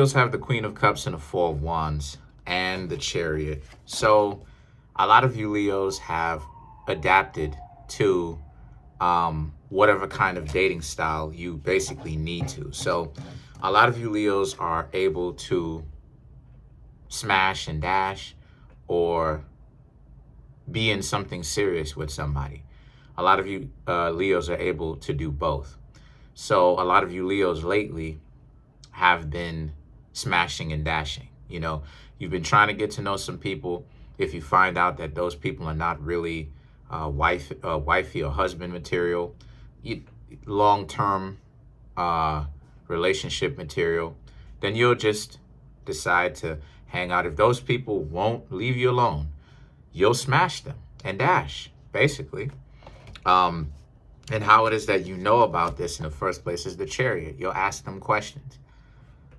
Leos have the Queen of Cups and the Four of Wands and the Chariot. So a lot of you Leos have adapted to whatever kind of dating style you basically need to. So a lot of you Leos are able to smash and dash or be in something serious with somebody. A lot of you Leos are able to do both. So a lot of you Leos lately have been smashing and dashing. You know, you've been trying to get to know some people. If you find out that those people are not really wifey or husband material, long-term relationship material, then you'll just decide to hang out. If those people won't leave you alone, you'll smash them and dash, basically. And how it is that you know about this in the first place is the Chariot. You'll ask them questions.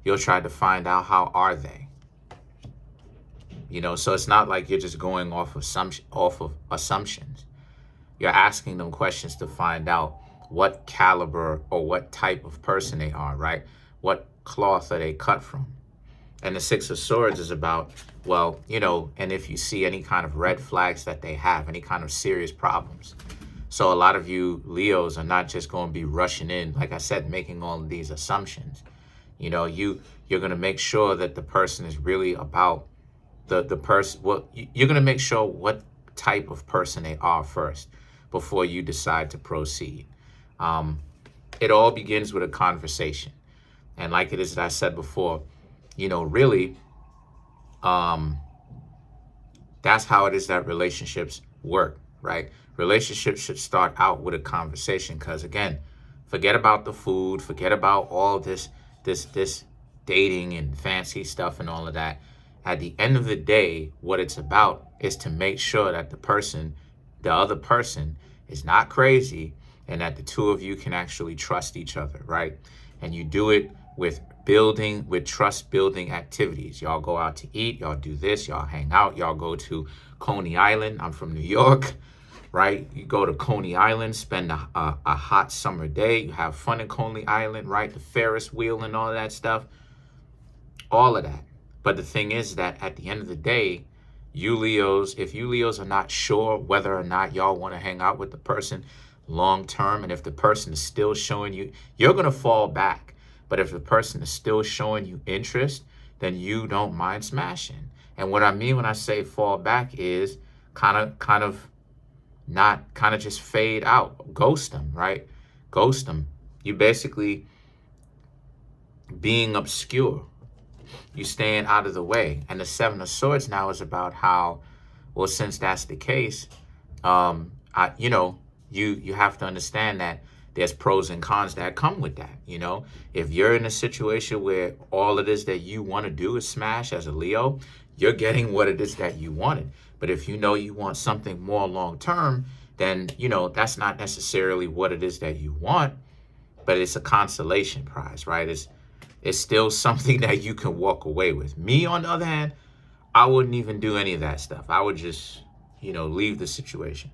You'll try to find out how are they. You know, so it's not like you're just going off of assumptions. You're asking them questions to find out what caliber or what type of person they are, right? What cloth are they cut from? And the Six of Swords is about, well, you know, and if you see any kind of red flags that they have, any kind of serious problems. So a lot of you Leos are not just going to be rushing in, like I said, making all of these assumptions. You know, you're going to make sure that the person is really about the person. Well, you're going to make sure what type of person they are first before you decide to proceed. It all begins with a conversation. And like it is that I said before, you know, really, that's how it is that relationships work, right? Relationships should start out with a conversation because, again, forget about the food, forget about all this dating and fancy stuff and all of that. At the end of the day, what it's about is to make sure that the other person is not crazy and that the two of you can actually trust each other, right? And you do it with trust building activities. Y'all go out to eat, y'all do this, y'all hang out, y'all go to Coney Island. I'm from New York, right? You go to Coney Island, spend a hot summer day, you have fun in Coney Island, right? The Ferris wheel and all of that stuff, all of that. But the thing is that at the end of the day, you Leos, if you Leos are not sure whether or not y'all want to hang out with the person long term, and if the person is still showing you, you're going to fall back. But if the person is still showing you interest, then you don't mind smashing. And what I mean when I say fall back is kind of just fade out, ghost them, right? Ghost them. You basically being obscure. You staying out of the way. And the Seven of Swords now is about how, well, since that's the case, you have to understand that there's pros and cons that come with that. You know, if you're in a situation where all it is that you want to do is smash as a Leo, you're getting what it is that you wanted. But if you know you want something more long term, then, you know, that's not necessarily what it is that you want, but it's a consolation prize, right? It's still something that you can walk away with. Me, on the other hand, I wouldn't even do any of that stuff. I would just, you know, leave the situation.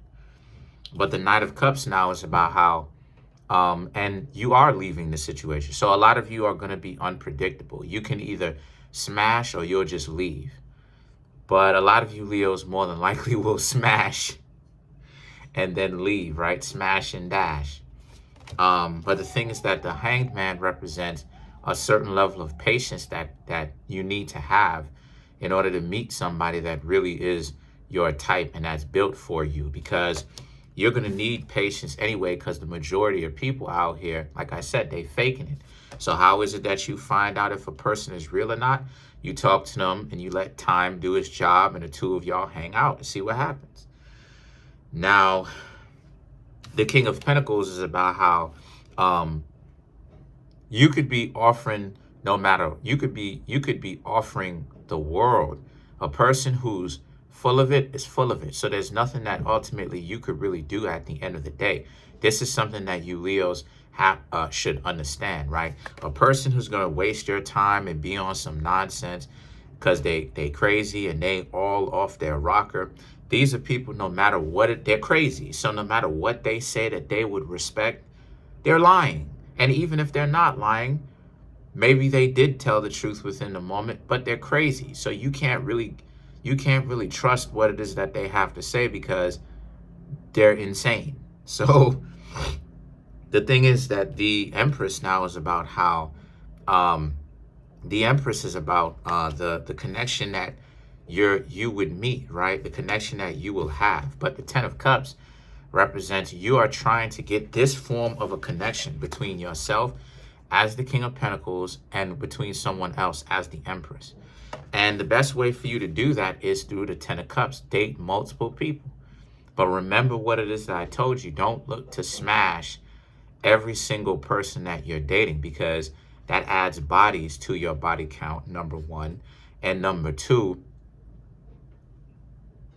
But the Knight of Cups now is about how, and you are leaving the situation. So a lot of you are going to be unpredictable. You can either smash or you'll just leave. But a lot of you Leos more than likely will smash and then leave, right? Smash and dash. But the thing is that the Hanged Man represents a certain level of patience that you need to have in order to meet somebody that really is your type and that's built for you, because you're going to need patience anyway, because the majority of people out here, like I said, they faking it. So how is it that you find out if a person is real or not? You talk to them and you let time do its job, and the two of y'all hang out and see what happens. Now, the King of Pentacles is about how you could be offering you could be offering the world. A person who's full of it is full of it. So there's nothing that ultimately you could really do at the end of the day. This is something that you Leos should understand, right? A person who's going to waste your time and be on some nonsense because they crazy and they all off their rocker. These are people, no matter what, they're crazy. So no matter what they say that they would respect, they're lying. And even if they're not lying, maybe they did tell the truth within the moment, but they're crazy. So you can't really trust what it is that they have to say because they're insane. So the thing is that the Empress now is about how the Empress is about the connection that you would meet, right? The connection that you will have. But the Ten of Cups represents you are trying to get this form of a connection between yourself as the King of Pentacles and between someone else as the Empress. And the best way for you to do that is through the Ten of Cups. Date multiple people. But remember what it is that I told you. Don't look to smash every single person that you're dating, because that adds bodies to your body count, number one. And number two,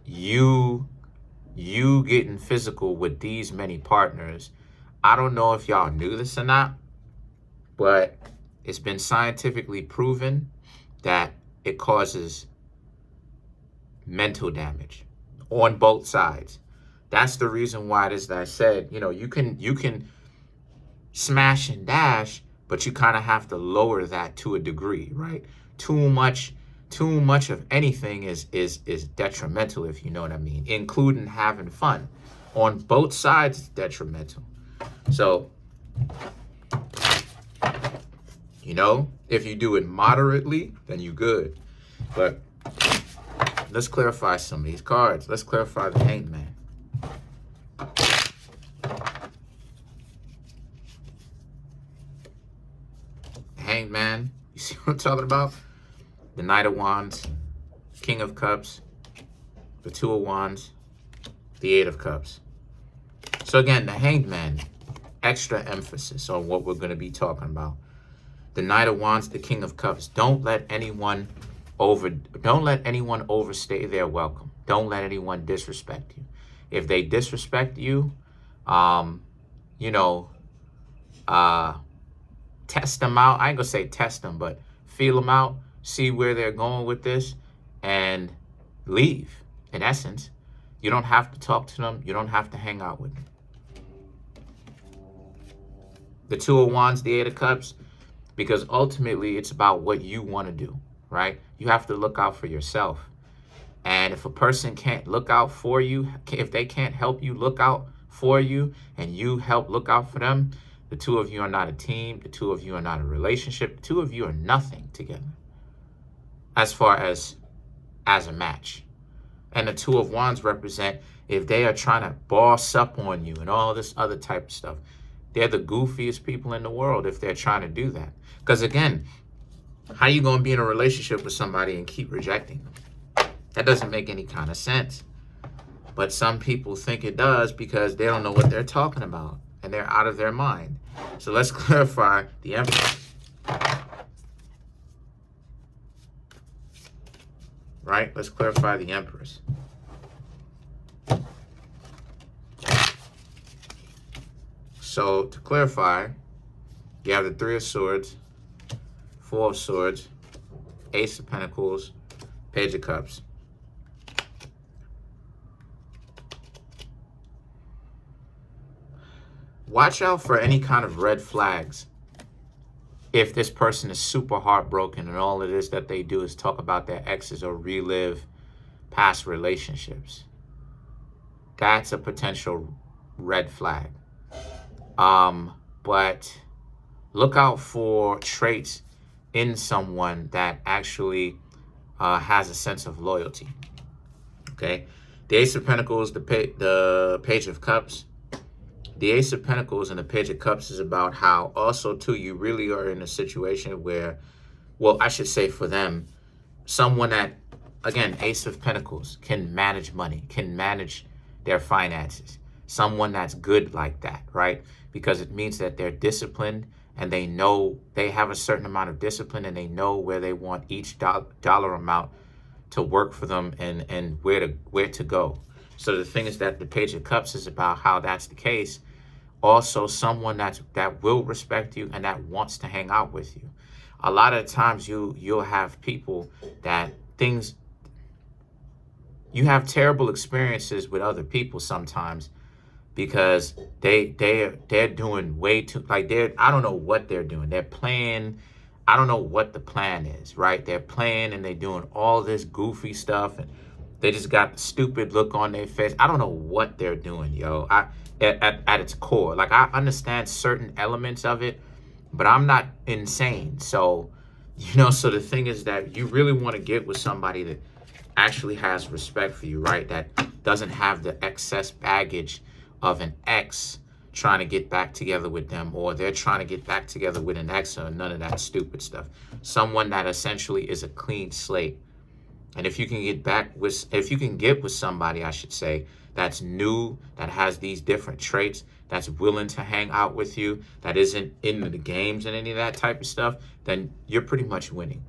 you getting physical with these many partners. I don't know if y'all knew this or not, but it's been scientifically proven that it causes mental damage on both sides. That's the reason why it is that I said, you can smash and dash, but you kind of have to lower that to a degree, right? Too much of anything is detrimental, if you know what I mean, including having fun. On both sides, it's detrimental. So, if you do it moderately, then you good. But let's clarify some of these cards. Let's clarify the Hanged Man. Hanged Man, you see what I'm talking about? The Knight of Wands, King of Cups, the Two of Wands, the Eight of Cups. So again, the Hanged Man, extra emphasis on what we're going to be talking about. The Knight of Wands, the King of Cups. Don't let anyone overstay their welcome. Don't let anyone disrespect you. If they disrespect you, test them out. I ain't gonna say test them, but feel them out, see where they're going with this, and leave. In essence, you don't have to talk to them. You don't have to hang out with them. The Two of Wands, the Eight of Cups, because ultimately it's about what you want to do, right? You have to look out for yourself. And if a person can't look out for you, if they can't help you look out for you and you help look out for them, the two of you are not a team. The two of you are not a relationship. The two of you are nothing together as far as a match. And the Two of Wands represent if they are trying to boss up on you and all this other type of stuff. They're the goofiest people in the world if they're trying to do that. Because again, how you going to be in a relationship with somebody and keep rejecting them? That doesn't make any kind of sense. But some people think it does because they don't know what they're talking about and they're out of their mind. So let's clarify the Empress. Right? Let's clarify the Empress. So to clarify, you have the Three of Swords, Four of Swords, Ace of Pentacles, Page of Cups. Watch out for any kind of red flags if this person is super heartbroken and all it is that they do is talk about their exes or relive past relationships. That's a potential red flag. But look out for traits in someone that actually has a sense of loyalty. Okay, the Ace of Pentacles, the Page of Cups. The Ace of Pentacles and the Page of Cups is about how also too you really are in a situation where, well, I should say for them, someone that, again, Ace of Pentacles, can manage money, can manage their finances. Someone that's good like that, right? Because it means that they're disciplined and they know they have a certain amount of discipline and they know where they want each dollar amount to work for them and where to go. So the thing is that the Page of Cups is about how that's the case. Also, someone that will respect you and that wants to hang out with you. A lot of times you'll have people that you have terrible experiences with other people sometimes because they're doing way too, like I don't know what they're doing. They're playing I don't know what the plan is, right? They're playing and they're doing all this goofy stuff, and they just got the stupid look on their face. I don't know what they're doing, yo. At its core, like, I understand certain elements of it, but I'm not insane. So, so the thing is that you really want to get with somebody that actually has respect for you, right? That doesn't have the excess baggage of an ex trying to get back together with them, or they're trying to get back together with an ex, or none of that stupid stuff. Someone that essentially is a clean slate. And if you can get with somebody, I should say, that's new, that has these different traits, that's willing to hang out with you, that isn't into the games and any of that type of stuff, then you're pretty much winning.